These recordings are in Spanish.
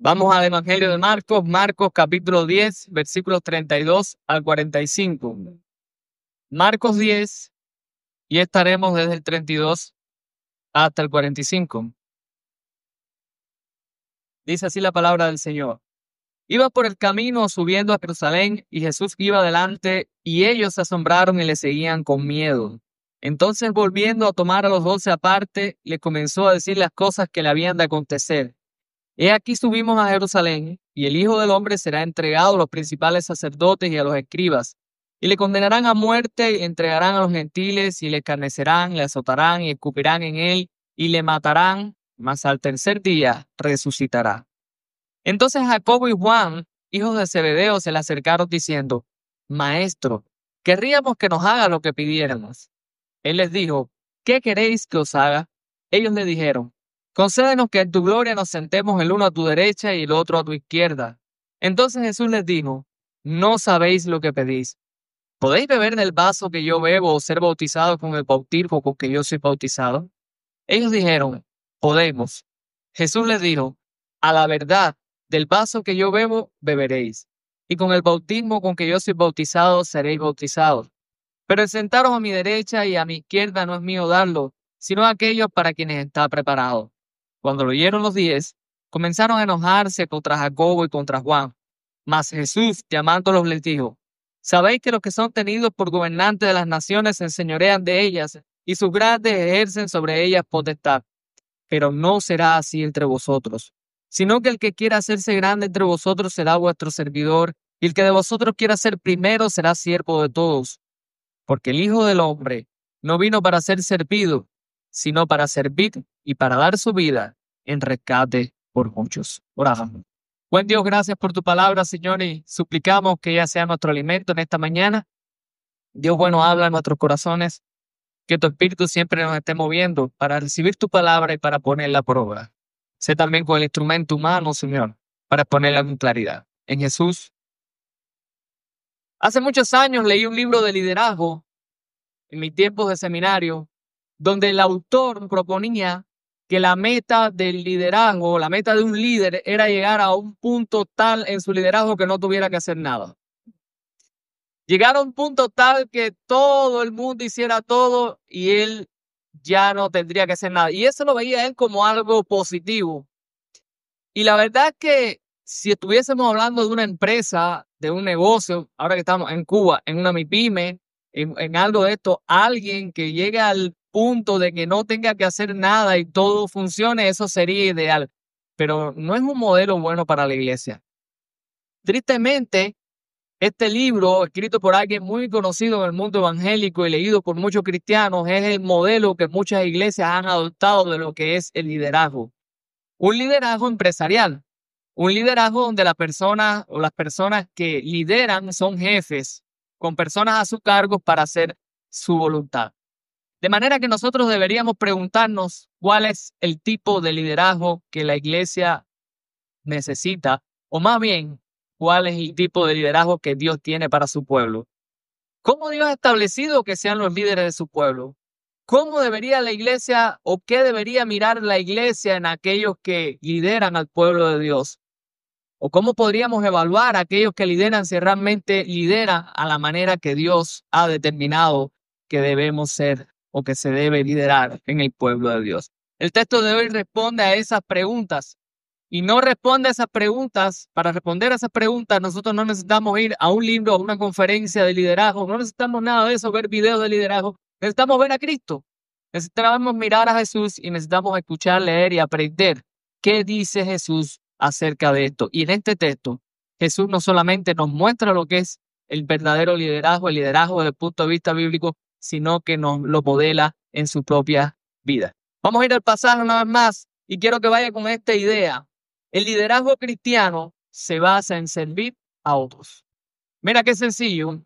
Vamos al Evangelio de Marcos, Marcos capítulo 10, versículos 32 al 45. Marcos 10, y estaremos desde el 32 hasta el 45. Dice así la palabra del Señor. Iba por el camino subiendo a Jerusalén, y Jesús iba adelante, y ellos se asombraron y le seguían con miedo. Entonces, volviendo a tomar a los 12 aparte, le comenzó a decir las cosas que le habían de acontecer. He aquí subimos a Jerusalén, y el Hijo del Hombre será entregado a los principales sacerdotes y a los escribas, y le condenarán a muerte, y entregarán a los gentiles, y le escarnecerán, le azotarán, y escupirán en él, y le matarán, mas al tercer día resucitará. Entonces Jacobo y Juan, hijos de Zebedeo, se le acercaron diciendo: Maestro, querríamos que nos haga lo que pidiéramos. Él les dijo: ¿Qué queréis que os haga? Ellos le dijeron: Concédenos que en tu gloria nos sentemos el uno a tu derecha y el otro a tu izquierda. Entonces Jesús les dijo: No sabéis lo que pedís. ¿Podéis beber del vaso que yo bebo o ser bautizados con el bautismo con que yo soy bautizado? Ellos dijeron: Podemos. Jesús les dijo: A la verdad, del vaso que yo bebo, beberéis, y con el bautismo con que yo soy bautizado, seréis bautizados. Pero el sentaros a mi derecha y a mi izquierda no es mío darlo, sino a aquellos para quienes está preparado. Cuando lo oyeron los 10, comenzaron a enojarse contra Jacobo y contra Juan. Mas Jesús, llamándolos, les dijo: Sabéis que los que son tenidos por gobernantes de las naciones se enseñorean de ellas, y sus grandes ejercen sobre ellas potestad. Pero no será así entre vosotros, sino que el que quiera hacerse grande entre vosotros será vuestro servidor, y el que de vosotros quiera ser primero será siervo de todos. Porque el Hijo del Hombre no vino para ser servido, sino para servir y para dar su vida en rescate por muchos. Oramos. Buen Dios, gracias por tu palabra, Señor, y suplicamos que ella sea nuestro alimento en esta mañana. Dios bueno, habla en nuestros corazones, que tu Espíritu siempre nos esté moviendo para recibir tu palabra y para ponerla a prueba. Sé también con el instrumento humano, Señor, para ponerla con claridad. En Jesús. Hace muchos años leí un libro de liderazgo en mis tiempos de seminario, donde el autor proponía que la meta del liderazgo, la meta de un líder, era llegar a un punto tal en su liderazgo que no tuviera que hacer nada. Llegar a un punto tal que todo el mundo hiciera todo y él ya no tendría que hacer nada. Y eso lo veía él como algo positivo. Y la verdad es que si estuviésemos hablando de una empresa, de un negocio, ahora que estamos en Cuba, en una MIPYME, en algo de esto, alguien que llegue al punto de que no tenga que hacer nada y todo funcione, eso sería ideal. Pero no es un modelo bueno para la iglesia. Tristemente, este libro, escrito por alguien muy conocido en el mundo evangélico y leído por muchos cristianos, es el modelo que muchas iglesias han adoptado de lo que es el liderazgo. Un liderazgo empresarial. Un liderazgo donde la persona o las personas que lideran son jefes con personas a su cargo para hacer su voluntad. De manera que nosotros deberíamos preguntarnos cuál es el tipo de liderazgo que la iglesia necesita, o más bien, cuál es el tipo de liderazgo que Dios tiene para su pueblo. ¿Cómo Dios ha establecido que sean los líderes de su pueblo? ¿Cómo debería la iglesia o qué debería mirar la iglesia en aquellos que lideran al pueblo de Dios? ¿O cómo podríamos evaluar a aquellos que lideran si realmente lideran a la manera que Dios ha determinado que debemos ser o que se debe liderar en el pueblo de Dios? El texto de hoy responde a esas preguntas y no responde a esas preguntas. Para responder a esas preguntas nosotros no necesitamos ir a un libro, a una conferencia de liderazgo, no necesitamos nada de eso, ver videos de liderazgo, necesitamos ver a Cristo. Necesitamos mirar a Jesús y necesitamos escuchar, leer y aprender qué dice Jesús acerca de esto. Y en este texto, Jesús no solamente nos muestra lo que es el verdadero liderazgo, el liderazgo desde el punto de vista bíblico, sino que nos lo modela en su propia vida. Vamos a ir al pasaje una vez más y quiero que vaya con esta idea. El liderazgo cristiano se basa en servir a otros. Mira qué sencillo.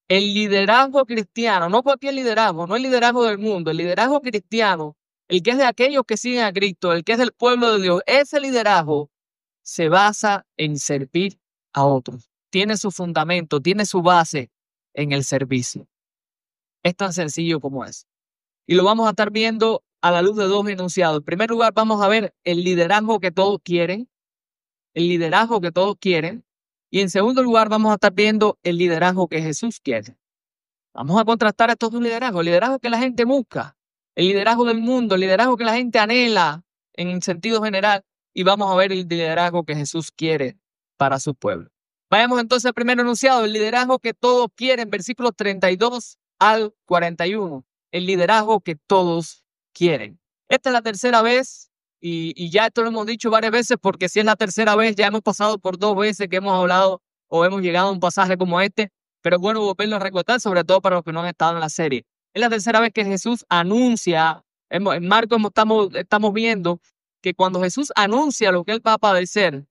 El liderazgo cristiano, no cualquier liderazgo, no el liderazgo del mundo, el liderazgo cristiano, el que es de aquellos que siguen a Cristo, el que es del pueblo de Dios, ese liderazgo se basa en servir a otros. Tiene su fundamento, tiene su base en el servicio. Es tan sencillo como es. Y lo vamos a estar viendo a la luz de dos enunciados. En primer lugar, vamos a ver el liderazgo que todos quieren. el liderazgo que todos quieren. Y en segundo lugar, vamos a estar viendo el liderazgo que Jesús quiere. Vamos a contrastar estos dos liderazgos. El liderazgo que la gente busca, el liderazgo del mundo, el liderazgo que la gente anhela en sentido general. Y vamos a ver el liderazgo que Jesús quiere para su pueblo. Vayamos entonces al primer enunciado, el liderazgo que todos quieren, versículos 32 al 41. El liderazgo que todos quieren. Esta es la tercera vez, y ya esto lo hemos dicho varias veces, porque si es la tercera vez, ya hemos pasado por 2 veces que hemos hablado o hemos llegado a un pasaje como este, pero es bueno volverlo a recordar, sobre todo para los que no han estado en la serie. Es la tercera vez que Jesús anuncia, en Marcos estamos viendo que cuando Jesús anuncia lo que él va a padecer,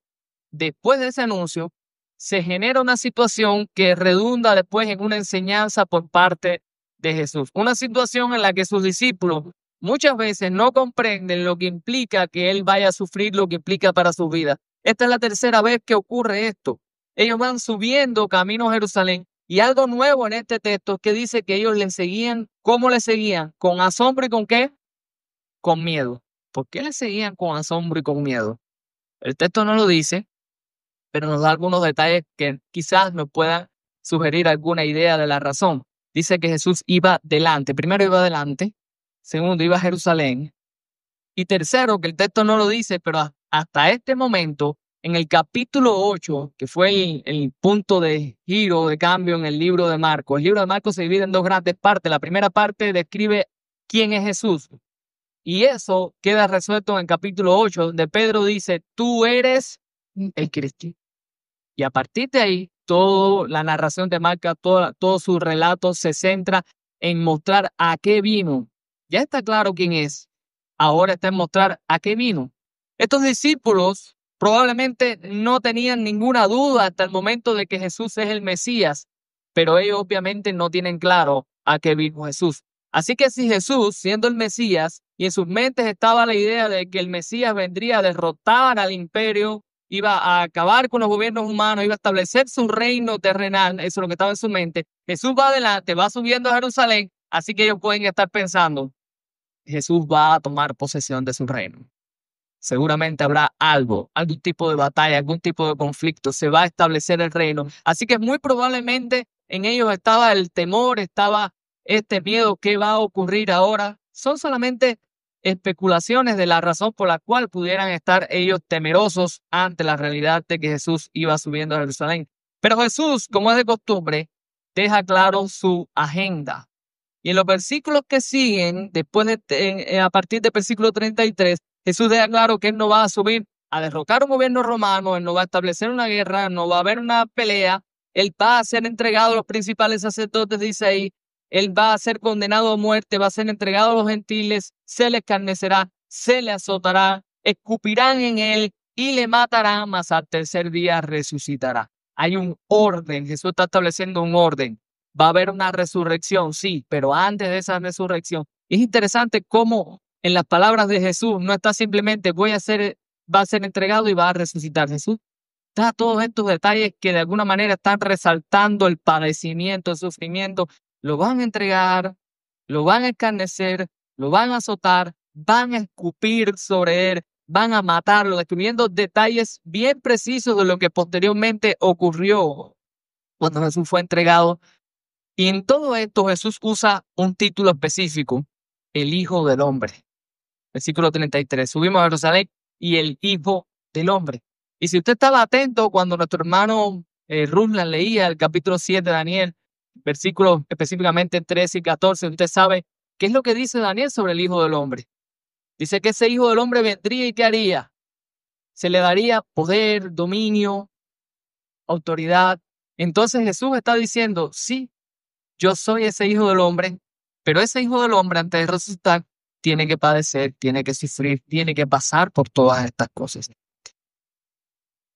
después de ese anuncio, se genera una situación que redunda después en una enseñanza por parte de Jesús. Una situación en la que sus discípulos muchas veces no comprenden lo que implica que él vaya a sufrir, lo que implica para su vida. Esta es la tercera vez que ocurre esto. Ellos van subiendo camino a Jerusalén y algo nuevo en este texto es que dice que ellos le seguían. ¿Cómo le seguían? ¿Con asombro y con qué? Con miedo. ¿Por qué le seguían con asombro y con miedo? El texto no lo dice, pero nos da algunos detalles que quizás nos puedan sugerir alguna idea de la razón. Dice que Jesús iba delante. Primero iba delante, segundo iba a Jerusalén, y tercero, que el texto no lo dice, pero hasta este momento, en el capítulo 8, que fue el punto de giro, de cambio en el libro de Marcos. El libro de Marcos se divide en 2 grandes partes. La primera parte describe quién es Jesús, y eso queda resuelto en el capítulo 8, donde Pedro dice, tú eres el Cristo. Y a partir de ahí, toda la narración de Marcos, todo su relato se centra en mostrar a qué vino. Ya está claro quién es. Ahora está en mostrar a qué vino. Estos discípulos probablemente no tenían ninguna duda hasta el momento de que Jesús es el Mesías, pero ellos obviamente no tienen claro a qué vino Jesús. Así que si Jesús, siendo el Mesías, y en sus mentes estaba la idea de que el Mesías vendría a derrotar al imperio, iba a acabar con los gobiernos humanos, iba a establecer su reino terrenal, eso es lo que estaba en su mente. Jesús va adelante, va subiendo a Jerusalén, así que ellos pueden estar pensando, Jesús va a tomar posesión de su reino. Seguramente habrá algún tipo de batalla, algún tipo de conflicto, se va a establecer el reino. Así que muy probablemente en ellos estaba el temor, estaba este miedo, ¿qué va a ocurrir ahora? Son solamente especulaciones de la razón por la cual pudieran estar ellos temerosos ante la realidad de que Jesús iba subiendo a Jerusalén. Pero Jesús, como es de costumbre, deja claro su agenda. Y en los versículos que siguen, a partir del versículo 33, Jesús deja claro que él no va a subir a derrocar un gobierno romano, él no va a establecer una guerra, no va a haber una pelea, él va a ser entregado a los principales sacerdotes, dice ahí, él va a ser condenado a muerte, va a ser entregado a los gentiles, se le escarnecerá, se le azotará, escupirán en él y le matarán, mas al tercer día resucitará. Hay un orden, Jesús está estableciendo un orden. Va a haber una resurrección, sí, pero antes de esa resurrección. Es interesante cómo en las palabras de Jesús no está simplemente va a ser entregado y va a resucitar. Jesús da todos estos detalles que de alguna manera están resaltando el padecimiento, el sufrimiento. Lo van a entregar, lo van a escarnecer, lo van a azotar, van a escupir sobre él, van a matarlo, describiendo detalles bien precisos de lo que posteriormente ocurrió cuando Jesús fue entregado. Y en todo esto Jesús usa un título específico, el Hijo del Hombre. Versículo 33, subimos a Jerusalén y el Hijo del Hombre. Y si usted estaba atento cuando nuestro hermano Ruslan leía el capítulo 7 de Daniel, versículos específicamente 13 y 14, usted sabe qué es lo que dice Daniel sobre el Hijo del Hombre. Dice que ese Hijo del Hombre vendría y ¿qué haría? Se le daría poder, dominio, autoridad. Entonces Jesús está diciendo, sí, yo soy ese Hijo del Hombre, pero ese Hijo del Hombre antes de resucitar tiene que padecer, tiene que sufrir, tiene que pasar por todas estas cosas.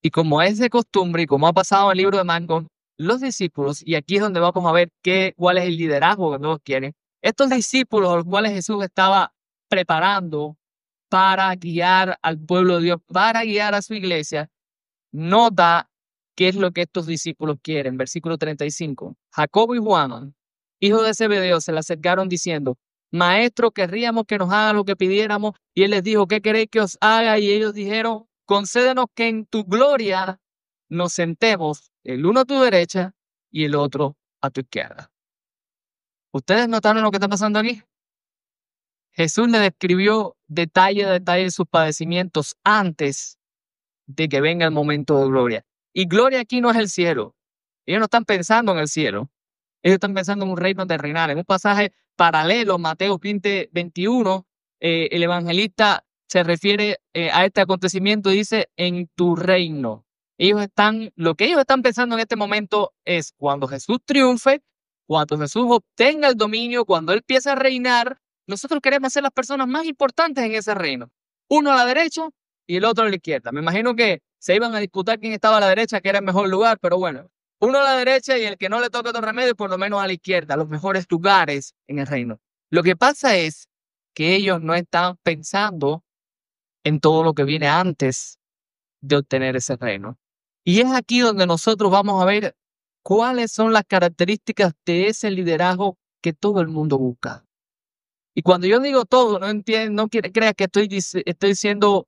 Y como es de costumbre y como ha pasado en el libro de Marcos, los discípulos, y aquí es donde vamos a ver cuál es el liderazgo que todos quieren, estos discípulos a los cuales Jesús estaba preparando para guiar al pueblo de Dios, para guiar a su iglesia, nota qué es lo que estos discípulos quieren. Versículo 35. Jacobo y Juan, hijos de Zebedeo, se le acercaron diciendo, Maestro, querríamos que nos haga lo que pidiéramos. Y él les dijo, ¿qué queréis que os haga? Y ellos dijeron, concédenos que en tu gloria nos sentemos, el uno a tu derecha y el otro a tu izquierda. ¿Ustedes notaron lo que está pasando aquí? Jesús le describió detalle a detalle sus padecimientos antes de que venga el momento de gloria. Y gloria aquí no es el cielo. Ellos no están pensando en el cielo. Ellos están pensando en un reino de reinar. En un pasaje paralelo, Mateo 20, 21, el evangelista se refiere a este acontecimiento y dice, en tu reino. Lo que ellos están pensando en este momento es cuando Jesús triunfe, cuando Jesús obtenga el dominio, cuando Él empiece a reinar, nosotros queremos ser las personas más importantes en ese reino. Uno a la derecha y el otro a la izquierda. Me imagino que se iban a disputar quién estaba a la derecha, que era el mejor lugar, pero bueno, uno a la derecha y el que no le toque otro remedio, por lo menos a la izquierda, los mejores lugares en el reino. Lo que pasa es que ellos no están pensando en todo lo que viene antes de obtener ese reino. Y es aquí donde nosotros vamos a ver cuáles son las características de ese liderazgo que todo el mundo busca. Y cuando yo digo todo, no creas que estoy siendo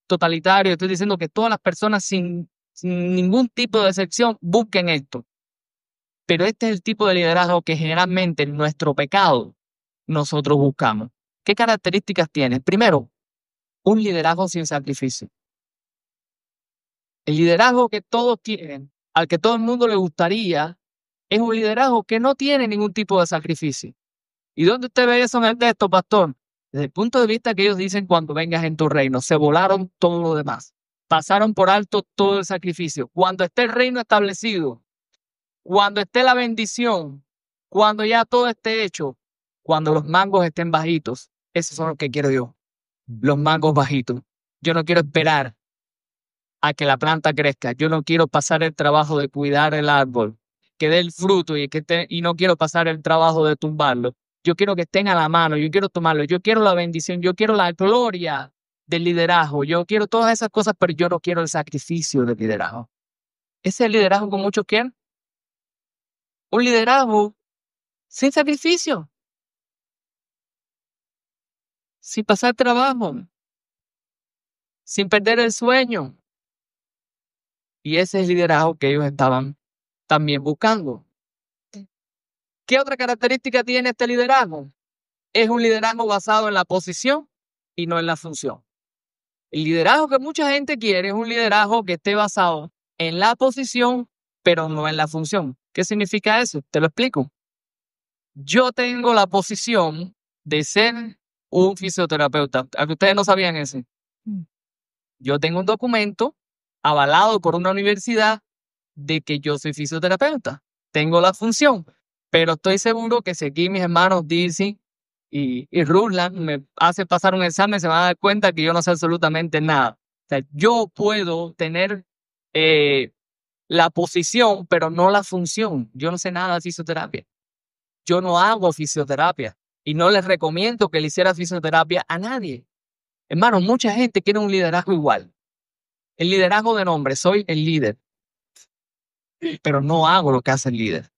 totalitario, estoy diciendo que todas las personas sin ningún tipo de excepción busquen esto. Pero este es el tipo de liderazgo que generalmente en nuestro pecado nosotros buscamos. ¿Qué características tiene? Primero, un liderazgo sin sacrificio. El liderazgo que todos quieren, al que todo el mundo le gustaría, es un liderazgo que no tiene ningún tipo de sacrificio. ¿Y dónde usted ve eso en el texto, pastor? Desde el punto de vista que ellos dicen cuando vengas en tu reino, se volaron todo lo demás. Pasaron por alto todo el sacrificio. Cuando esté el reino establecido, cuando esté la bendición, cuando ya todo esté hecho, cuando los mangos estén bajitos, esos son los que quiero yo. Los mangos bajitos. Yo no quiero esperar a que la planta crezca. Yo no quiero pasar el trabajo de cuidar el árbol, que dé el fruto y no quiero pasar el trabajo de tumbarlo. Yo quiero que estén a la mano, yo quiero tomarlo, yo quiero la bendición, yo quiero la gloria del liderazgo, yo quiero todas esas cosas, pero yo no quiero el sacrificio del liderazgo. Ese es el liderazgo que muchos quieren. Un liderazgo sin sacrificio, sin pasar trabajo, sin perder el sueño. Y ese es el liderazgo que ellos estaban también buscando. ¿Qué otra característica tiene este liderazgo? Es un liderazgo basado en la posición y no en la función. El liderazgo que mucha gente quiere es un liderazgo que esté basado en la posición, pero no en la función. ¿Qué significa eso? Te lo explico. Yo tengo la posición de ser un fisioterapeuta. Ustedes no sabían eso. Yo tengo un documento avalado por una universidad de que yo soy fisioterapeuta. Tengo la función, pero estoy seguro que si aquí mis hermanos Dircy y Ruslan me hacen pasar un examen, se van a dar cuenta que yo no sé absolutamente nada. O sea, yo puedo tener la posición, pero no la función. Yo no sé nada de fisioterapia. Yo no hago fisioterapia y no les recomiendo que le hiciera fisioterapia a nadie. Hermano, mucha gente quiere un liderazgo igual. El liderazgo de nombre, soy el líder, pero no hago lo que hace el líder.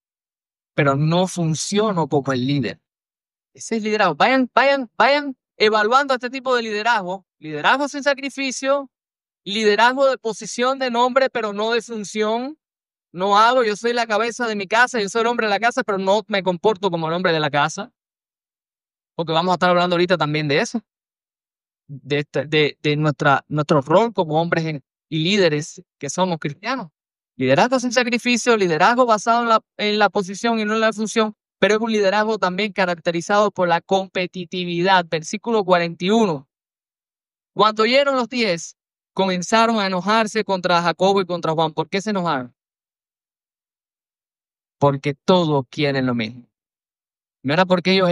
Pero no funciono como el líder. Ese es liderazgo. Vayan evaluando este tipo de liderazgo. Liderazgo sin sacrificio, liderazgo de posición de nombre, pero no de función. No hago, yo soy la cabeza de mi casa, yo soy el hombre de la casa, pero no me comporto como el hombre de la casa. Porque vamos a estar hablando ahorita también de eso. De nuestro rol como hombres y líderes que somos cristianos. Liderazgo sin sacrificio, liderazgo basado en la posición y no en la función, pero es un liderazgo también caracterizado por la competitividad. Versículo 41. Cuando oyeron los 10, comenzaron a enojarse contra Jacobo y contra Juan. ¿Por qué se enojaron? Porque todos quieren lo mismo. No era porque ellos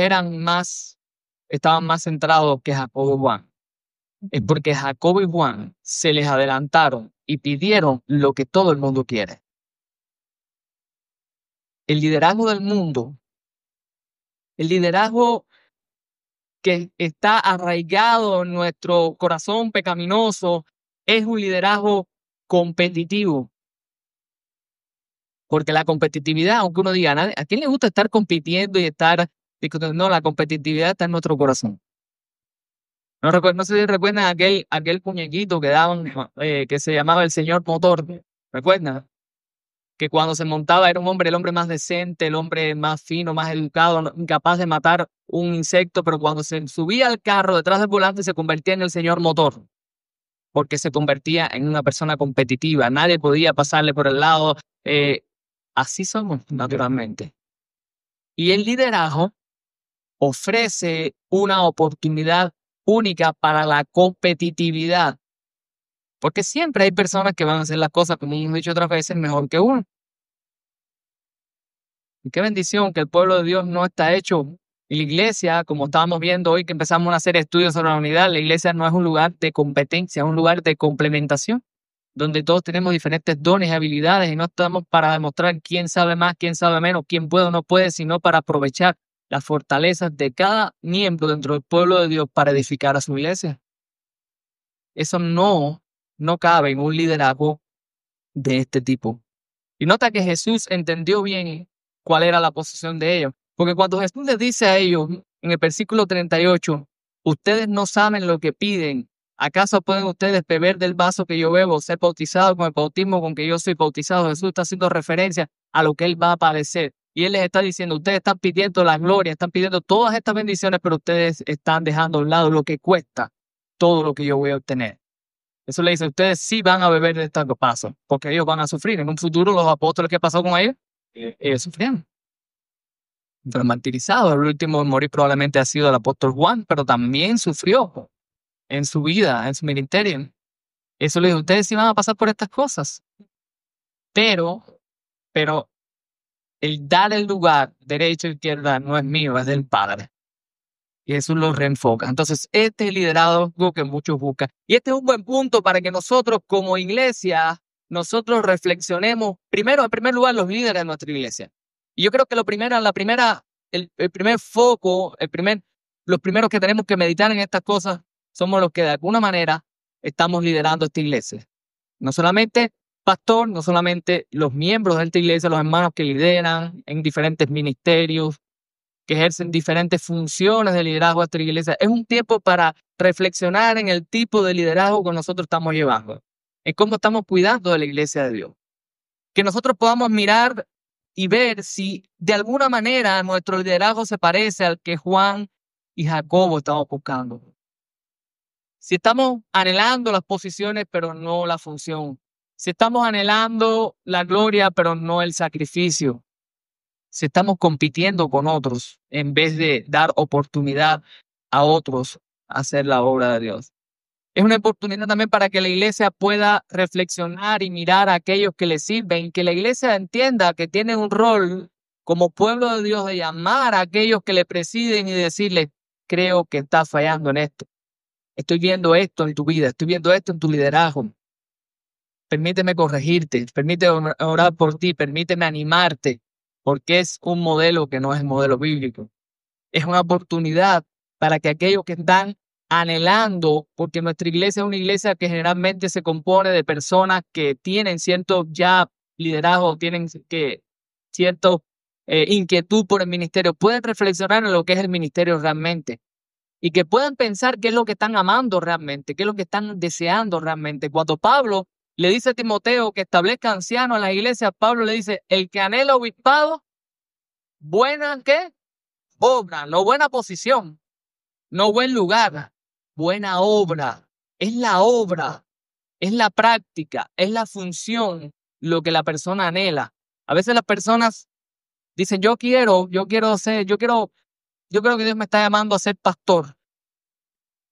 estaban más centrados que Jacobo y Juan. Es porque Jacobo y Juan se les adelantaron y pidieron lo que todo el mundo quiere. El liderazgo del mundo, el liderazgo que está arraigado en nuestro corazón pecaminoso, es un liderazgo competitivo. Porque la competitividad, aunque uno diga, ¿a quién le gusta estar compitiendo y estar discutiendo? No, la competitividad está en nuestro corazón. No sé si recuerdan aquel muñequito que daban, que se llamaba el señor Motor. ¿Recuerdan? Que cuando se montaba era un hombre, el hombre más decente, el hombre más fino, más educado, incapaz de matar un insecto, pero cuando se subía al carro detrás del volante se convertía en el señor Motor, porque se convertía en una persona competitiva. Nadie podía pasarle por el lado. Así somos, naturalmente. Y el liderazgo ofrece una oportunidad única para la competitividad, porque siempre hay personas que van a hacer las cosas, como hemos dicho otras veces, mejor que uno. Y qué bendición que el pueblo de Dios no está hecho. Y la iglesia, como estábamos viendo hoy que empezamos a hacer estudios sobre la unidad, la iglesia no es un lugar de competencia, es un lugar de complementación, donde todos tenemos diferentes dones y habilidades y no estamos para demostrar quién sabe más, quién sabe menos, quién puede o no puede, sino para aprovechar las fortalezas de cada miembro dentro del pueblo de Dios para edificar a su iglesia. Eso no cabe en un liderazgo de este tipo. Y nota que Jesús entendió bien cuál era la posición de ellos. Porque cuando Jesús les dice a ellos en el versículo 38, ustedes no saben lo que piden. ¿Acaso pueden ustedes beber del vaso que yo bebo, ser bautizados con el bautismo con que yo soy bautizado? Jesús está haciendo referencia a lo que él va a padecer. Y él les está diciendo, ustedes están pidiendo la gloria, están pidiendo todas estas bendiciones, pero ustedes están dejando a un lado lo que cuesta todo lo que yo voy a obtener. Eso le dice, ustedes sí van a beber de estos pasos, porque ellos van a sufrir. En un futuro, los apóstoles, ¿qué pasó con ellos? Ellos sufrieron. Fueron martirizados. El último en morir probablemente ha sido el apóstol Juan, pero también sufrió en su vida, en su ministerio. Eso le dice, ustedes sí van a pasar por estas cosas. Pero el dar el lugar, derecha e izquierda, no es mío, es del Padre. Y eso lo reenfoca. Entonces, este es el liderazgo que muchos buscan. Y este es un buen punto para que nosotros como iglesia, nosotros reflexionemos, primero, en primer lugar, los líderes de nuestra iglesia. Y yo creo que el primer foco, los primeros que tenemos que meditar en estas cosas somos los que de alguna manera estamos liderando esta iglesia. No solamente pastor, no solamente los miembros de esta iglesia, los hermanos que lideran en diferentes ministerios, que ejercen diferentes funciones de liderazgo a esta iglesia. Es un tiempo para reflexionar en el tipo de liderazgo que nosotros estamos llevando, en cómo estamos cuidando de la iglesia de Dios. Que nosotros podamos mirar y ver si de alguna manera nuestro liderazgo se parece al que Juan y Jacobo estaban buscando. Si estamos anhelando las posiciones, pero no la función. Si estamos anhelando la gloria, pero no el sacrificio. Si estamos compitiendo con otros en vez de dar oportunidad a otros a hacer la obra de Dios. Es una oportunidad también para que la iglesia pueda reflexionar y mirar a aquellos que le sirven, que la iglesia entienda que tiene un rol como pueblo de Dios de llamar a aquellos que le presiden y decirles, creo que estás fallando en esto. Estoy viendo esto en tu vida, estoy viendo esto en tu liderazgo. Permíteme corregirte, permíteme orar por ti, permíteme animarte, porque es un modelo que no es el modelo bíblico. Es una oportunidad para que aquellos que están anhelando, porque nuestra iglesia es una iglesia que generalmente se compone de personas que tienen cierto ya liderazgo, tienen cierto inquietud por el ministerio, pueden reflexionar en lo que es el ministerio realmente y que puedan pensar qué es lo que están amando realmente, qué es lo que están deseando realmente. Cuando Pablo le dice a Timoteo que establezca ancianos en la iglesia, Pablo le dice, el que anhela obispado, buena, ¿qué? Obra, no buena posición, no buen lugar, buena obra. Es la obra, es la práctica, es la función lo que la persona anhela. A veces las personas dicen, yo creo que Dios me está llamando a ser pastor.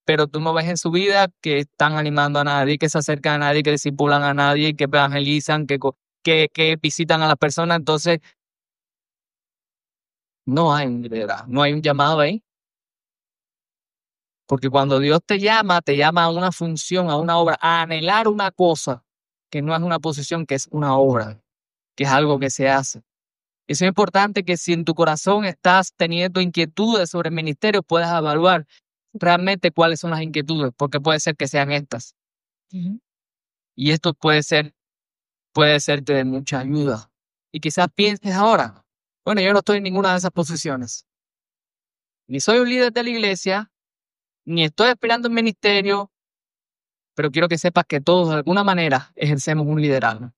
Pero tú no ves en su vida que están animando a nadie, que se acercan a nadie, que discipulan a nadie, que evangelizan, que visitan a las personas. Entonces, no hay un llamado ahí. Porque cuando Dios te llama a una función, a una obra, a anhelar una cosa que no es una posición, que es una obra, que es algo que se hace. Eso es importante, que si en tu corazón estás teniendo inquietudes sobre el ministerio, puedas evaluar realmente cuáles son las inquietudes, porque puede ser que sean estas. Y esto puede ser de mucha ayuda. Y quizás pienses ahora, bueno, yo no estoy en ninguna de esas posiciones. Ni soy un líder de la iglesia, ni estoy aspirando en ministerio, pero quiero que sepas que todos de alguna manera ejercemos un liderazgo.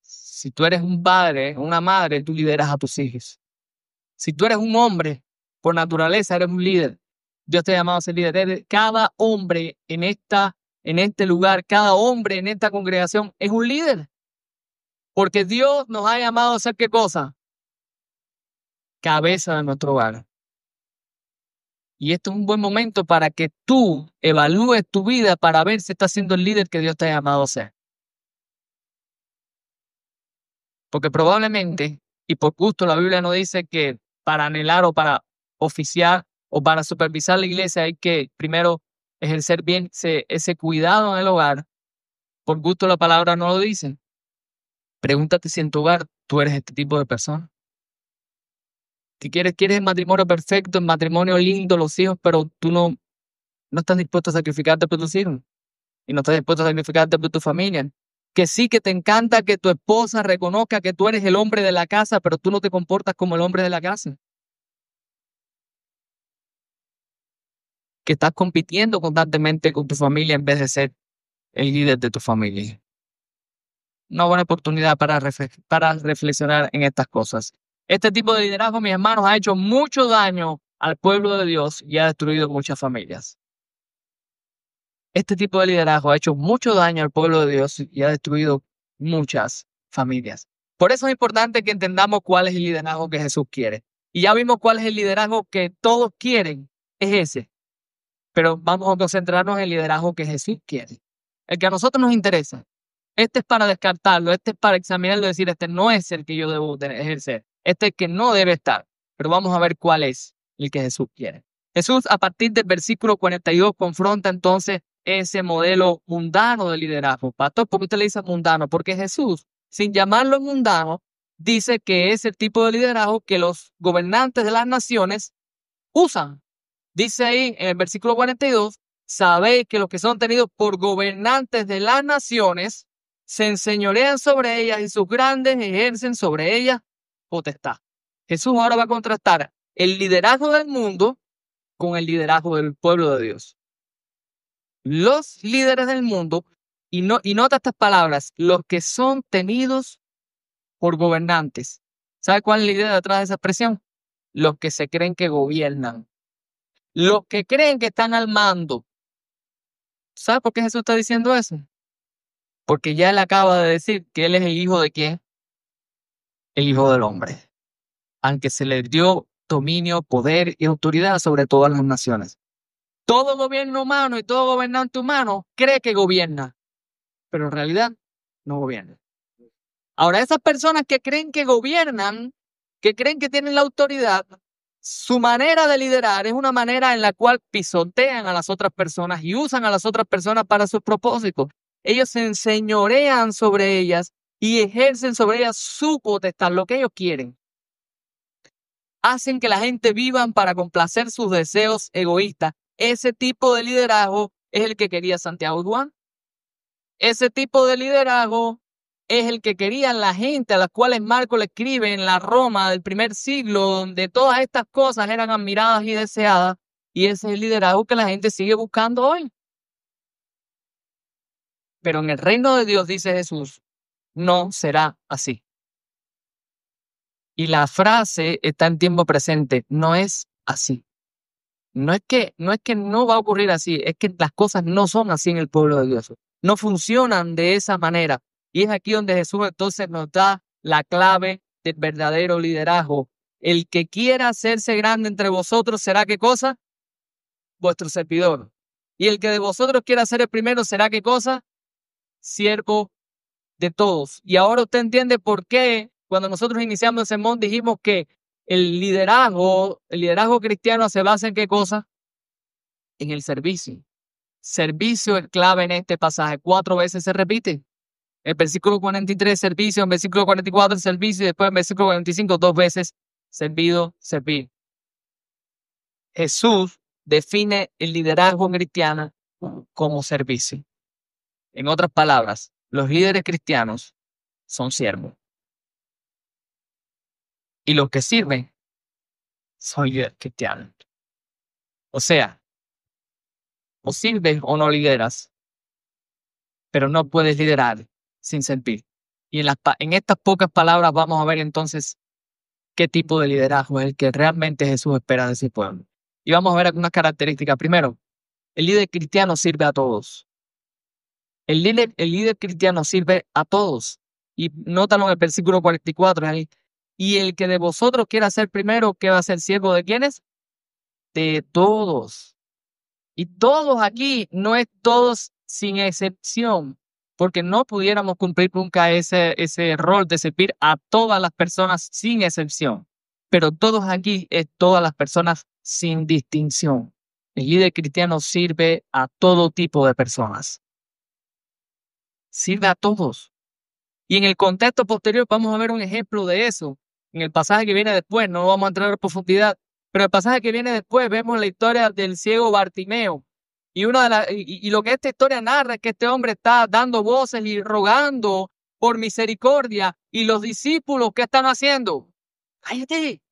Si tú eres un padre, una madre, tú lideras a tus hijos. Si tú eres un hombre, por naturaleza eres un líder. Dios te ha llamado a ser líder. Cada hombre en este lugar, cada hombre en esta congregación es un líder. Porque Dios nos ha llamado a ser ¿qué cosa? Cabeza de nuestro hogar. Y esto es un buen momento para que tú evalúes tu vida para ver si estás siendo el líder que Dios te ha llamado a ser. Porque probablemente, y por gusto, la Biblia no dice que para anhelar o para oficiar o para supervisar la iglesia hay que primero ejercer bien ese cuidado en el hogar. Por gusto la palabra no lo dice. Pregúntate si en tu hogar tú eres este tipo de persona. Si quieres el matrimonio perfecto, el matrimonio lindo, los hijos, pero tú no estás dispuesto a sacrificarte por tus hijos y no estás dispuesto a sacrificarte por tu familia. Que sí, que te encanta que tu esposa reconozca que tú eres el hombre de la casa, pero tú no te comportas como el hombre de la casa. Que estás compitiendo constantemente con tu familia en vez de ser el líder de tu familia. Una buena oportunidad para reflexionar en estas cosas. Este tipo de liderazgo, mis hermanos, ha hecho mucho daño al pueblo de Dios y ha destruido muchas familias. Este tipo de liderazgo ha hecho mucho daño al pueblo de Dios y ha destruido muchas familias. Por eso es importante que entendamos cuál es el liderazgo que Jesús quiere. Y ya vimos cuál es el liderazgo que todos quieren, es ese. Pero vamos a concentrarnos en el liderazgo que Jesús quiere. El que a nosotros nos interesa. Este es para descartarlo, este es para examinarlo y decir, este no es el que yo debo ejercer. Este es el que no debe estar. Pero vamos a ver cuál es el que Jesús quiere. Jesús, a partir del versículo 42, confronta entonces ese modelo mundano de liderazgo. Pastor, ¿por qué usted le dice mundano? Porque Jesús, sin llamarlo mundano, dice que es el tipo de liderazgo que los gobernantes de las naciones usan. Dice ahí en el versículo 42, sabéis que los que son tenidos por gobernantes de las naciones se enseñorean sobre ellas y sus grandes ejercen sobre ellas potestad. Jesús ahora va a contrastar el liderazgo del mundo con el liderazgo del pueblo de Dios. Los líderes del mundo, y nota estas palabras, los que son tenidos por gobernantes. ¿Sabe cuál es la idea detrás de esa expresión? Los que se creen que gobiernan. Los que creen que están al mando. ¿Sabe por qué Jesús está diciendo eso? Porque ya él acaba de decir que él es el hijo de ¿quién? El hijo del hombre. Aunque se le dio dominio, poder y autoridad sobre todas las naciones. Todo gobierno humano y todo gobernante humano cree que gobierna, pero en realidad no gobierna. Ahora, esas personas que creen que gobiernan, que creen que tienen la autoridad, su manera de liderar es una manera en la cual pisotean a las otras personas y usan a las otras personas para sus propósitos. Ellos se enseñorean sobre ellas y ejercen sobre ellas su potestad, lo que ellos quieren. Hacen que la gente vivan para complacer sus deseos egoístas. Ese tipo de liderazgo es el que quería Santiago y Juan. Ese tipo de liderazgo es el que querían la gente a las cuales Marco le escribe en la Roma del primer siglo, donde todas estas cosas eran admiradas y deseadas, y ese es el liderazgo que la gente sigue buscando hoy. Pero en el reino de Dios, dice Jesús, no será así. Y la frase está en tiempo presente, no es así. No es que no va a ocurrir así, es que las cosas no son así en el pueblo de Dios. No funcionan de esa manera. Y es aquí donde Jesús entonces nos da la clave del verdadero liderazgo. El que quiera hacerse grande entre vosotros será ¿qué cosa? Vuestro servidor. Y el que de vosotros quiera ser el primero será ¿qué cosa? Siervo de todos. Y ahora usted entiende por qué cuando nosotros iniciamos el sermón dijimos que el liderazgo cristiano se basa en ¿qué cosa? En el servicio. Servicio es clave en este pasaje. 4 veces se repite. El versículo 43, servicio. En el versículo 44, servicio. Y después en el versículo 45, 2 veces, servido, servir. Jesús define el liderazgo cristiano como servicio. En otras palabras, los líderes cristianos son siervos. Y los que sirven son líderes cristianos. O sea, O sirves o no lideras. Pero no puedes liderar sin servir. Y en estas pocas palabras vamos a ver entonces qué tipo de liderazgo es el que realmente Jesús espera de su pueblo. Y vamos a ver algunas características. Primero, el líder cristiano sirve a todos. El líder cristiano sirve a todos. Y nótalo en el versículo 44. Ahí. Y el que de vosotros quiera ser primero, ¿qué va a ser siervo de quiénes? De todos. Y todos aquí, no es todos sin excepción, porque no pudiéramos cumplir nunca ese rol de servir a todas las personas sin excepción. Pero todos aquí es todas las personas sin distinción. El líder cristiano sirve a todo tipo de personas. Sirve a todos. Y en el contexto posterior vamos a ver un ejemplo de eso. En el pasaje que viene después, no vamos a entrar en profundidad, pero el pasaje que viene después vemos la historia del ciego Bartimeo. Y lo que esta historia narra es que este hombre está dando voces y rogando por misericordia. Y los discípulos, ¿qué están haciendo? Cállate,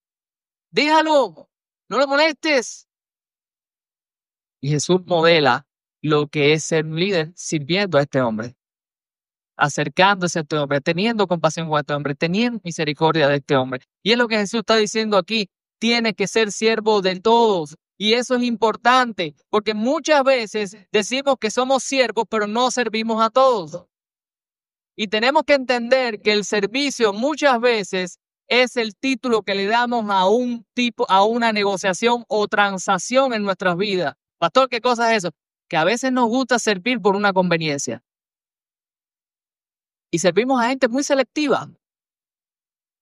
déjalo, no lo molestes. Y Jesús modela lo que es ser un líder sirviendo a este hombre, acercándose a este hombre, teniendo compasión con este hombre, teniendo misericordia de este hombre. Y es lo que Jesús está diciendo aquí, tiene que ser siervo de todos. Y eso es importante, porque muchas veces decimos que somos siervos, pero no servimos a todos. Y tenemos que entender que el servicio muchas veces es el título que le damos a una negociación o transacción en nuestras vidas. Pastor, ¿qué cosa es eso? Que a veces nos gusta servir por una conveniencia. Y servimos a gente muy selectiva.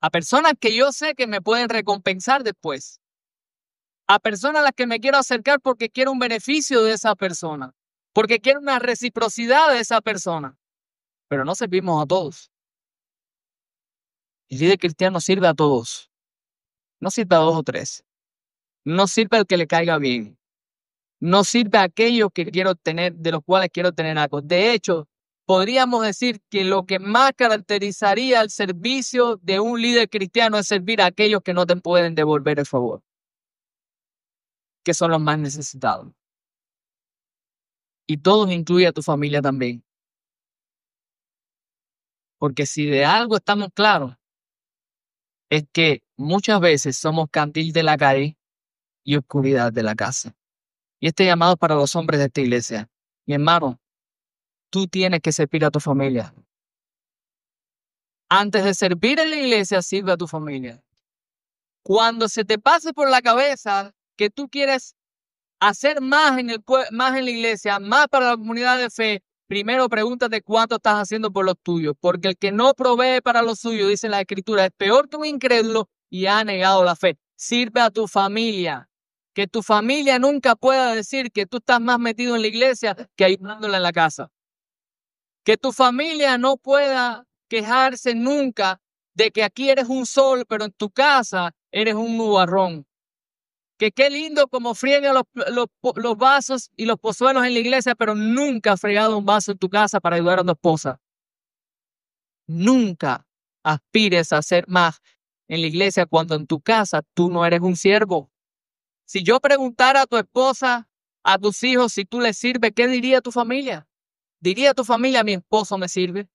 A personas que yo sé que me pueden recompensar después. A personas a las que me quiero acercar porque quiero un beneficio de esa persona. Porque quiero una reciprocidad de esa persona. Pero no servimos a todos. El líder cristiano sirve a todos. No sirve a 2 o 3. No sirve al que le caiga bien. No sirve a aquellos que quiero tener, de los cuales quiero tener algo. De hecho, podríamos decir que lo que más caracterizaría el servicio de un líder cristiano es servir a aquellos que no te pueden devolver el favor, que son los más necesitados. Y todos incluye a tu familia también. Porque si de algo estamos claros, es que muchas veces somos candil de la calle y oscuridad de la casa. Y este llamado es para los hombres de esta iglesia. Mi hermano, tú tienes que servir a tu familia. Antes de servir en la iglesia, sirve a tu familia. Cuando se te pase por la cabeza que tú quieres hacer más en la iglesia, más para la comunidad de fe, primero pregúntate cuánto estás haciendo por los tuyos, porque el que no provee para los suyos, dice la Escritura, es peor que un incrédulo y ha negado la fe. Sirve a tu familia. Que tu familia nunca pueda decir que tú estás más metido en la iglesia que ayudándola en la casa. Que tu familia no pueda quejarse nunca de que aquí eres un sol, pero en tu casa eres un nubarrón. Que qué lindo como friega los vasos y los pozuelos en la iglesia, pero nunca has fregado un vaso en tu casa para ayudar a tu esposa. Nunca aspires a hacer más en la iglesia cuando en tu casa tú no eres un siervo. Si yo preguntara a tu esposa, a tus hijos, si tú les sirves, ¿qué diría tu familia? ¿Diría tu familia, mi esposo me sirve?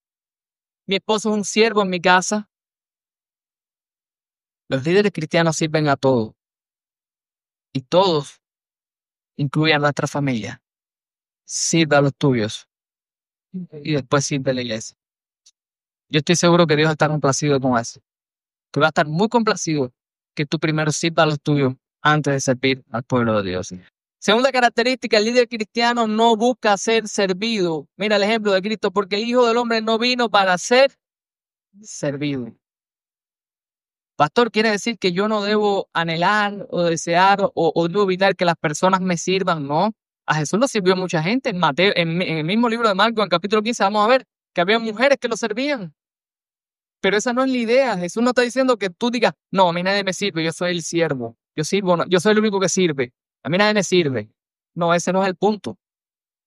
¿Mi esposo es un siervo en mi casa? Los líderes cristianos sirven a todos. Y todos incluyen a nuestra familia. Sirve a los tuyos. Y después sirve a la iglesia. Yo estoy seguro que Dios está complacido con eso. Que va a estar muy complacido que tú primero sirvas a los tuyos antes de servir al pueblo de Dios. Segunda característica, el líder cristiano no busca ser servido. Mira el ejemplo de Cristo, porque el Hijo del Hombre no vino para ser servido. Pastor, quiere decir que yo no debo anhelar o desear o debo evitar que las personas me sirvan, ¿no? A Jesús lo sirvió mucha gente. En el mismo libro de Marcos, en capítulo 15, vamos a ver que había mujeres que lo servían. Pero esa no es la idea. Jesús no está diciendo que tú digas, no, a mí nadie me sirve, yo soy el siervo. Yo sirvo, no, yo soy el único que sirve. A mí nadie me sirve. No, ese no es el punto.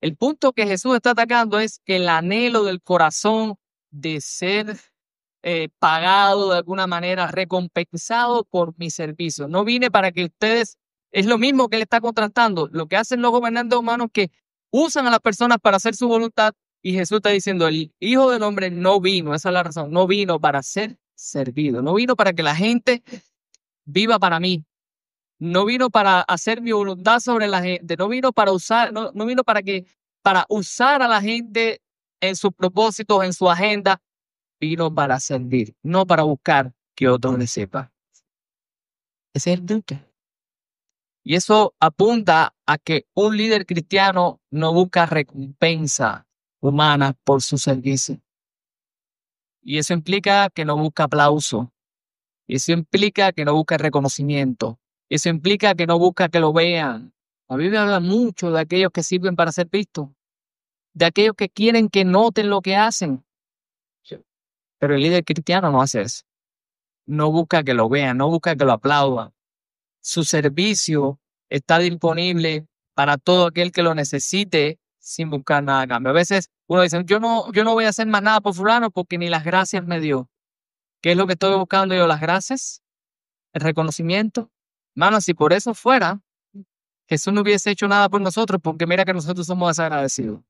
El punto que Jesús está atacando es el anhelo del corazón de ser pagado de alguna manera, recompensado por mi servicio. No vine para que ustedes, es lo mismo que él está contrastando. Lo que hacen los gobernantes humanos que usan a las personas para hacer su voluntad, y Jesús está diciendo, el Hijo del Hombre no vino, esa es la razón, no vino para ser servido, no vino para que la gente viva para mí, no vino para hacer mi voluntad sobre la gente, no vino para usar, no vino para usar a la gente en sus propósitos, en su agenda, vino para servir, no para buscar que otros le sepan. Ese es el punto. Y eso apunta a que un líder cristiano no busca recompensa humana por su servicio. Y eso implica que no busca aplauso. Y eso implica que no busca reconocimiento. Eso implica que no busca que lo vean. La Biblia habla mucho de aquellos que sirven para ser vistos, de aquellos que quieren que noten lo que hacen. Pero el líder cristiano no hace eso. No busca que lo vean, no busca que lo aplaudan. Su servicio está disponible para todo aquel que lo necesite sin buscar nada a cambio. A veces uno dice, yo no voy a hacer más nada por fulano porque ni las gracias me dio. ¿Qué es lo que estoy buscando yo? ¿Las gracias? ¿El reconocimiento? Mano, si por eso fuera, Jesús no hubiese hecho nada por nosotros, porque mira que nosotros somos desagradecidos.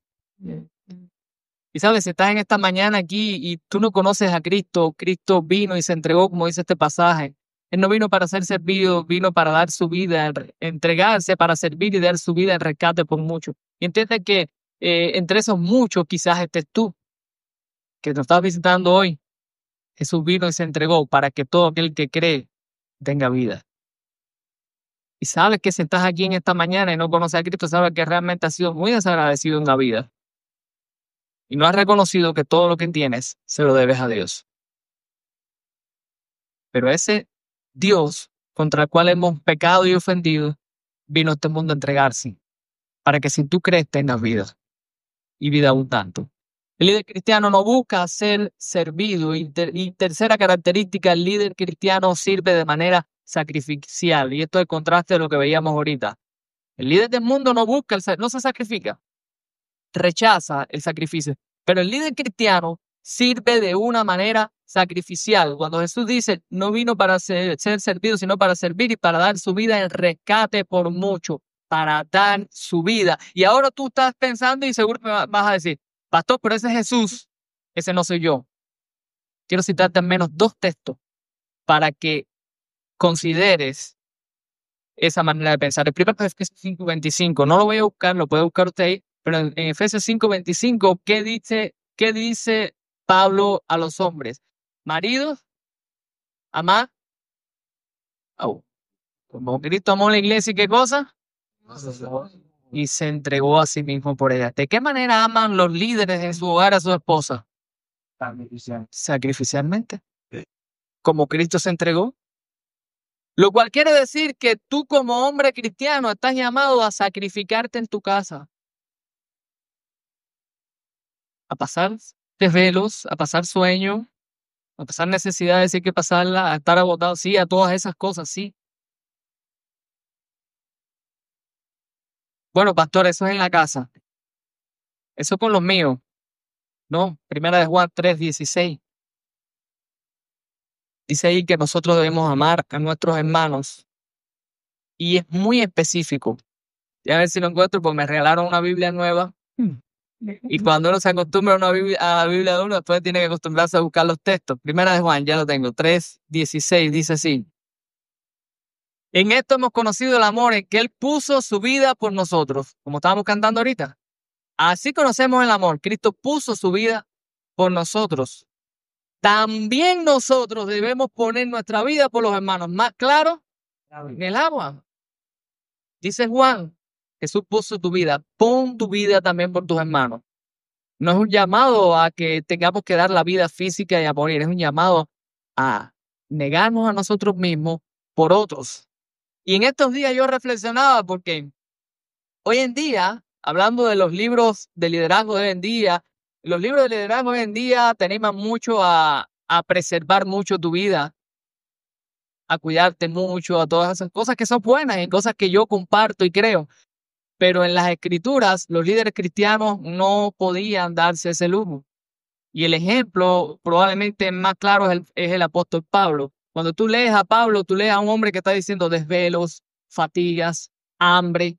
Y sabes, si estás en esta mañana aquí y tú no conoces a Cristo, Cristo vino y se entregó, como dice este pasaje. Él no vino para ser servido, vino para dar su vida, entregarse para servir y dar su vida en rescate por muchos. Y entiende que entre esos muchos quizás estés tú, que nos estás visitando hoy. Jesús vino y se entregó para que todo aquel que cree tenga vida. Y sabes que si estás aquí en esta mañana y no conoces a Cristo, sabes que realmente has sido muy desagradecido en la vida. Y no has reconocido que todo lo que tienes se lo debes a Dios. Pero ese Dios contra el cual hemos pecado y ofendido, vino a este mundo a entregarse, para que si tú crees tengas vida, y vida abundante. El líder cristiano no busca ser servido, y tercera característica, el líder cristiano sirve de manera sacrificial, y esto es el contraste de lo que veíamos ahorita. El líder del mundo no se sacrifica, rechaza el sacrificio, pero el líder cristiano sirve de una manera sacrificial. Cuando Jesús dice, no vino para ser servido, sino para servir y para dar su vida en rescate por mucho, para dar su vida. Y ahora tú estás pensando y seguro me vas a decir, pastor, pero ese es Jesús, ese no soy yo. Quiero citarte al menos 2 textos para que consideres esa manera de pensar. El primero es Efesios 5:25. No lo voy a buscar, lo puede buscar usted ahí, pero en Efesios 5:25, ¿qué dice Pablo a los hombres? Maridos, amad. Como Cristo amó la iglesia, ¿y qué cosa? Y se entregó a sí mismo por ella. ¿De qué manera aman los líderes en su hogar a su esposa? Sacrificialmente. Como Cristo se entregó. Lo cual quiere decir que tú como hombre cristiano estás llamado a sacrificarte en tu casa. A pasar desvelos, a pasar sueño, a pasar necesidades, sí hay que pasarla, a estar agotado, sí, a todas esas cosas, sí. Bueno, pastor, eso es en la casa. Eso con los míos. No, Primera de Juan 3:16. Dice ahí que nosotros debemos amar a nuestros hermanos. Y es muy específico. Ya a ver si lo encuentro, porque me regalaron una Biblia nueva. Y cuando uno se acostumbra a la Biblia de uno, después tiene que acostumbrarse a buscar los textos. Primera de Juan, ya lo tengo, 3:16, dice así. En esto hemos conocido el amor en que Él puso su vida por nosotros, como estábamos cantando ahorita. Así conocemos el amor. Cristo puso su vida por nosotros. También nosotros debemos poner nuestra vida por los hermanos. Más claro, en el agua. Dice Juan, Jesús puso tu vida. Pon tu vida también por tus hermanos. No es un llamado a que tengamos que dar la vida física y a morir. Es un llamado a negarnos a nosotros mismos por otros. Y en estos días yo reflexionaba porque hoy en día, hablando de los libros de liderazgo de hoy en día, los libros de liderazgo hoy en día te animan mucho a preservar mucho tu vida, a cuidarte mucho, a todas esas cosas que son buenas y cosas que yo comparto y creo. Pero en las escrituras, los líderes cristianos no podían darse ese lujo. Y el ejemplo probablemente más claro es el apóstol Pablo. Cuando tú lees a Pablo, tú lees a un hombre que está diciendo desvelos, fatigas, hambre.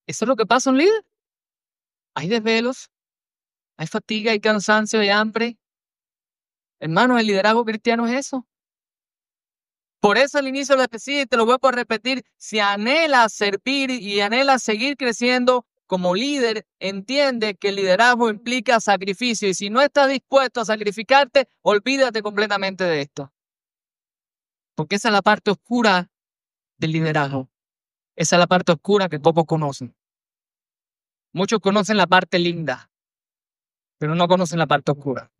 ¿Eso es lo que pasa a un líder? Hay desvelos, hay fatiga, hay cansancio, hay hambre. Hermano, el liderazgo cristiano es eso. Por eso al inicio lo decía y te lo voy a repetir, si anhelas servir y anhelas seguir creciendo como líder, entiende que el liderazgo implica sacrificio y si no estás dispuesto a sacrificarte, olvídate completamente de esto. Porque esa es la parte oscura del liderazgo. Esa es la parte oscura que pocos conocen. Muchos conocen la parte linda, pero no conocen la parte oscura.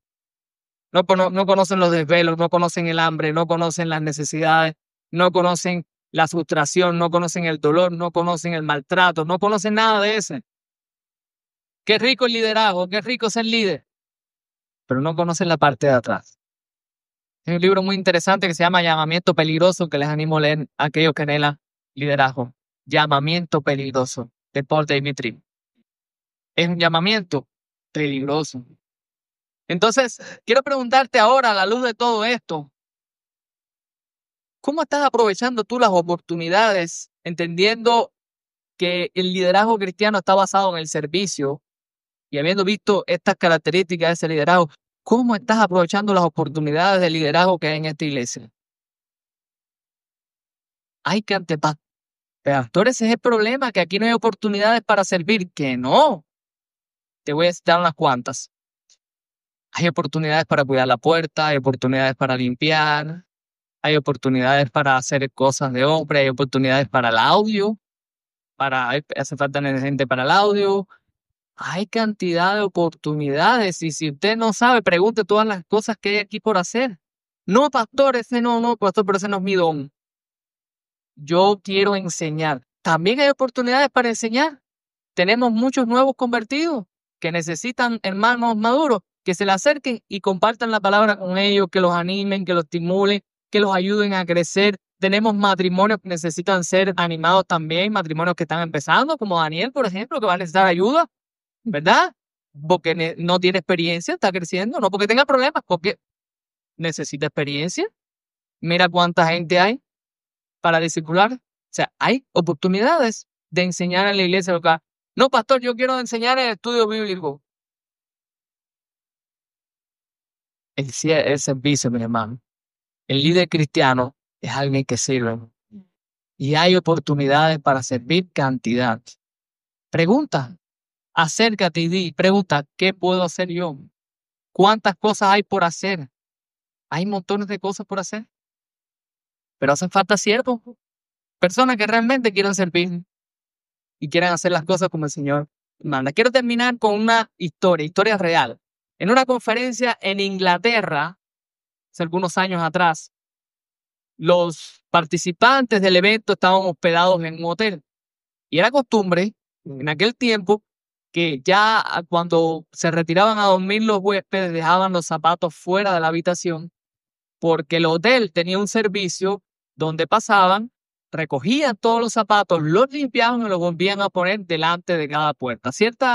No conocen los desvelos, no conocen el hambre, no conocen las necesidades, no conocen la frustración, no conocen el dolor, no conocen el maltrato, no conocen nada de eso. Qué rico el liderazgo, qué rico ser líder, pero no conocen la parte de atrás. Hay un libro muy interesante que se llama Llamamiento Peligroso, que les animo a leer a aquellos que anhelan liderazgo. Llamamiento Peligroso, de Paul Dimitri. Es un llamamiento peligroso. Entonces, quiero preguntarte ahora, a la luz de todo esto, ¿cómo estás aprovechando tú las oportunidades, entendiendo que el liderazgo cristiano está basado en el servicio y habiendo visto estas características de ese liderazgo, cómo estás aprovechando las oportunidades de liderazgo que hay en esta iglesia? Hay que pastores, ese es el problema, que aquí no hay oportunidades para servir, que no. Te voy a citar unas cuantas. Hay oportunidades para cuidar la puerta, hay oportunidades para limpiar, hay oportunidades para hacer cosas de hombre, hay oportunidades para el audio, hace falta gente para el audio. Hay cantidad de oportunidades y si usted no sabe, pregunte todas las cosas que hay aquí por hacer. No, pastor, pastor, pero ese no es mi don. Yo quiero enseñar. También hay oportunidades para enseñar. Tenemos muchos nuevos convertidos que necesitan hermanos maduros que se le acerquen y compartan la palabra con ellos, que los animen, que los estimulen, que los ayuden a crecer. Tenemos matrimonios que necesitan ser animados también, matrimonios que están empezando, como Daniel, por ejemplo, que va a necesitar ayuda, ¿verdad? Porque no tiene experiencia, está creciendo, no porque tenga problemas, porque necesita experiencia. Mira cuánta gente hay para discipular. O sea, hay oportunidades de enseñar en la iglesia local. No, pastor, yo quiero enseñar el estudio bíblico. El servicio, mi hermano. El líder cristiano es alguien que sirve. Y hay oportunidades para servir cantidad. Pregunta, acércate y pregunta, ¿qué puedo hacer yo? ¿Cuántas cosas hay por hacer? Hay montones de cosas por hacer. Pero hacen falta siervos, personas que realmente quieran servir y quieran hacer las cosas como el Señor manda. Quiero terminar con una historia real. En una conferencia en Inglaterra, hace algunos años atrás, los participantes del evento estaban hospedados en un hotel. Y era costumbre, en aquel tiempo, que ya cuando se retiraban a dormir los huéspedes dejaban los zapatos fuera de la habitación, porque el hotel tenía un servicio donde pasaban, recogían todos los zapatos, los limpiaban y los volvían a poner delante de cada puerta.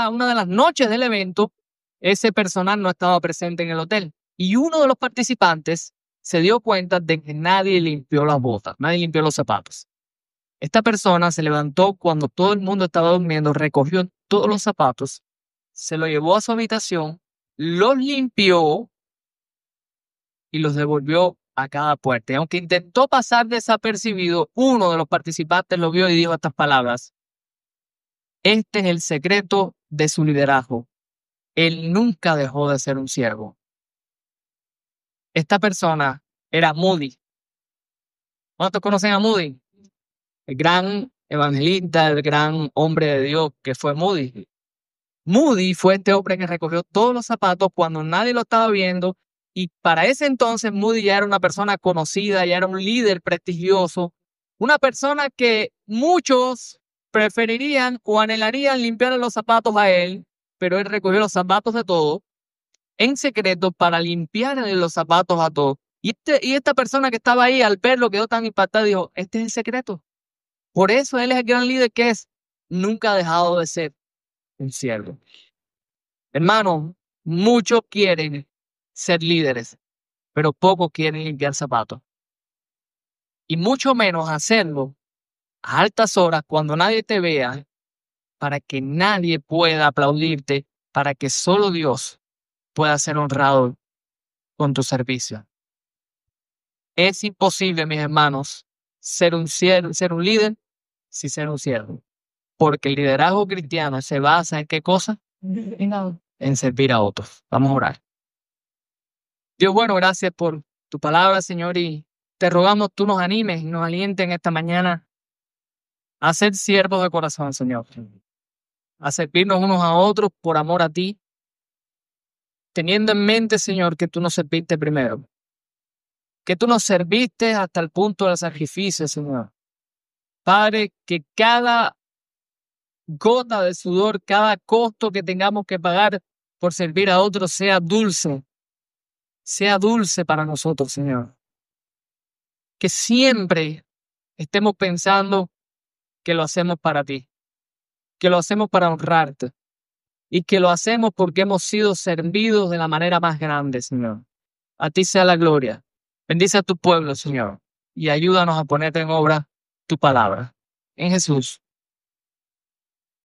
Una de las noches del evento, ese personal no estaba presente en el hotel y uno de los participantes se dio cuenta de que nadie limpió las botas, nadie limpió los zapatos. Esta persona se levantó cuando todo el mundo estaba durmiendo, recogió todos los zapatos, se los llevó a su habitación, los limpió y los devolvió a cada puerta. Y aunque intentó pasar desapercibido, uno de los participantes lo vio y dijo estas palabras: este es el secreto de su liderazgo. Él nunca dejó de ser un siervo. Esta persona era Moody. ¿Cuántos conocen a Moody? El gran evangelista, el gran hombre de Dios que fue Moody. Moody fue este hombre que recogió todos los zapatos cuando nadie lo estaba viendo y para ese entonces Moody ya era una persona conocida, ya era un líder prestigioso, una persona que muchos preferirían o anhelarían limpiar los zapatos a él, pero él recogió los zapatos de todos en secreto para limpiarle los zapatos a todos. Y esta persona que estaba ahí al verlo quedó tan impactada y dijo, este es el secreto. Por eso él es el gran líder que es. Nunca ha dejado de ser un siervo. Hermano, muchos quieren ser líderes, pero pocos quieren limpiar zapatos. Y mucho menos hacerlo a altas horas cuando nadie te vea para que nadie pueda aplaudirte, para que solo Dios pueda ser honrado con tu servicio. Es imposible, mis hermanos, ser un líder sin ser un siervo. Porque el liderazgo cristiano se basa en ¿qué cosa? En servir a otros. Vamos a orar. Dios, bueno, gracias por tu palabra, Señor, y te rogamos tú nos animes y nos alientes en esta mañana a ser siervos de corazón, Señor. A servirnos unos a otros por amor a ti, teniendo en mente, Señor, que tú nos serviste primero. Que tú nos serviste hasta el punto del sacrificio, Señor. Padre, que cada gota de sudor, cada costo que tengamos que pagar por servir a otros sea dulce para nosotros, Señor. Que siempre estemos pensando que lo hacemos para ti, que lo hacemos para honrarte y que lo hacemos porque hemos sido servidos de la manera más grande, Señor. A ti sea la gloria. Bendice a tu pueblo, Señor, y ayúdanos a poner en obra tu palabra. En Jesús.